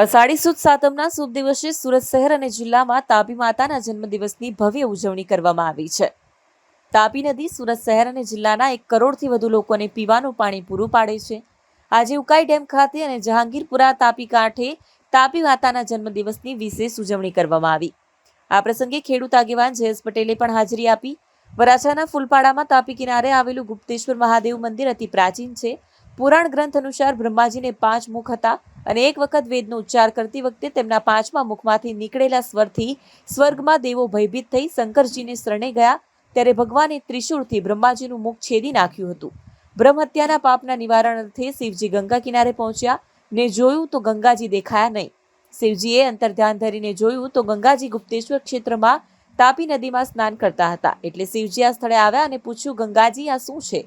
અષાઢી સુદ સાતમના શુભ દિવસે સુરત શહેર અને જિલ્લામાં તાપી માતાના જન્મદિવસની ભવ્ય ઉજવણી કરવામાં આવી છે. તાપી નદી સુરત શહેર અને જિલ્લાના 1 કરોડથી વધુ લોકોને પીવાનું પાણી પૂરું પાડે છે. આજે ઉકાઈ ડેમ ખાતે અને જહાંગીરપુરા તાપી કાંઠે તાપી માતાના જન્મદિવસની વિશેષ ઉજવણી કરવામાં આવી. આ પ્રસંગે ખેડૂત આગેવાન જયેશ પટેલે પણ હાજરી આપી. વરાછાના ફૂલપાડામાં તાપી કિનારે આવેલું ગુપ્તેશ્વર મહાદેવ મંદિર અતિ પ્રાચીન છે. પુરાણ ગ્રંથ અનુસાર બ્રહ્માજીને 5 મુખ હતા અને એક વખત વેદનો ઉચ્ચાર કરતી વખતે તેમના 5મા મુખમાંથી નીકળેલા સ્વરથી સ્વર્ગમાં દેવો ભયભીત થઈ શંકરજીને શરણે ગયા. ત્યારે ભગવાને ત્રિશૂળથી બ્રહ્માજીનું મુખ છેદી નાખ્યું હતું. બ્રહ્મ હત્યાના પાપના નિવારણ અર્થે શિવજી ગંગા કિનારે પહોંચ્યા ને જોયું તો ગંગાજી દેખાયા નહીં. શિવજીએ અંતર ધ્યાન ધરીને જોયું તો ગંગાજી ગુપ્તેશ્વર ક્ષેત્રમાં તાપી નદીમાં સ્નાન કરતા હતા. એટલે શિવજી આ સ્થળે આવ્યા અને પૂછ્યું, ગંગાજી, આ શું છે?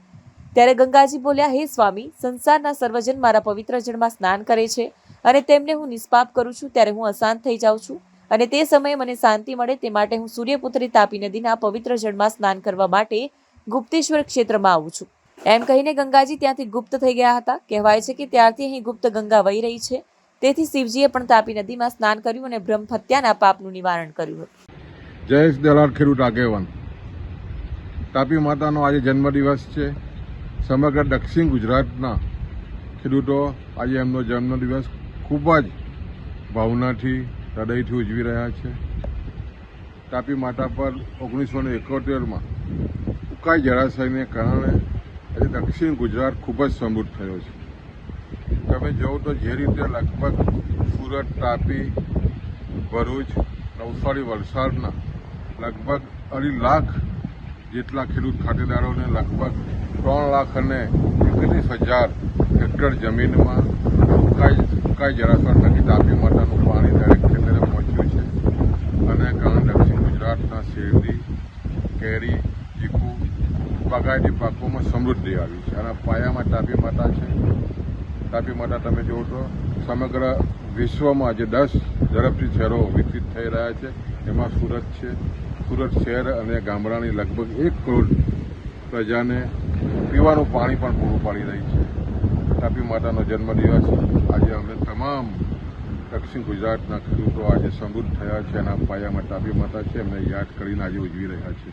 ત્યારે ગંગાજી બોલ્યા, હે સ્વામી, સંસારના સર્વજન મારા પવિત્ર જળમાં સ્નાન કરે છે અને તેમને હું નિષ્પાપ કરું છું ત્યારે હું અશાંત થઈ જાઉં છું અને તે સમયે મને શાંતિ મળે તે માટે હું સૂર્યપુત્રી તાપી નદીના પવિત્ર જળમાં સ્નાન કરવા માટે ગુપ્તેશ્વર ક્ષેત્રમાં આવું છું. એમ કહીને ગંગાજી ત્યાંથી ગુપ્ત થઈ ગયા હતા. કહેવાય છે કે ત્યારથી અહીં ગુપ્ત ગંગા વહી રહી છે. તેથી શિવજીએ પણ તાપી નદીમાં સ્નાન કર્યું અને બ્રહ્મ હત્યાના પાપનું નિવારણ કર્યું હતું. જયેશ દલાલ, ખેડૂત આગેવાન. તાપી માતાનો આજે જન્મદિવસ છે. સમગ્ર દક્ષિણ ગુજરાતના ખેડૂતો આજે એમનો જન્મદિવસ ખૂબ જ ભાવનાથી, હૃદયથી ઉજવી રહ્યા છે. તાપી માતા પર 1971માં ઉકાઈ જળાશયને કારણે આજે દક્ષિણ ગુજરાત ખૂબ જ સમૃદ્ધ થયો છે. તમે જુઓ તો જે રીતે લગભગ સુરત, તાપી, ભરૂચ, નવસારી, વલસાડના લગભગ 2.5 લાખ જેટલા ખેડૂત ખાતેદારોને લગભગ 3 લાખ અને 31,000 હેક્ટર જમીનમાં ઉકાઈ જળાશય થકી તાપી માતાનું પાણી દરેક ખેતરે પહોંચ્યું છે અને કારણે દક્ષિણ ગુજરાતના શેરડી, કેરી, ચીકુ, બાગાયતી પાકોમાં સમૃદ્ધિ આવી છે અને પાયામાં તાપી માતા છે. તાપી માતા તમે જુઓ તો સમગ્ર વિશ્વમાં આજે 10 ઝડપથી શહેરો વિકસિત થઈ રહ્યા છે. એમાં સુરત છે. સુરત શહેર અને ગામડાની લગભગ 1 કરોડ પ્રજાને પીવાનું પાણી પણ પૂરું પાડી રહી છે. તાપી માતાનો જન્મદિવસ આજે અમે તમામ દક્ષિણ ગુજરાતના ખેડૂતો આજે સમૃદ્ધ થયા છે અને પાયામાં તાપી માતા છે એમને યાદ કરીને આજે ઉજવી રહ્યા છે.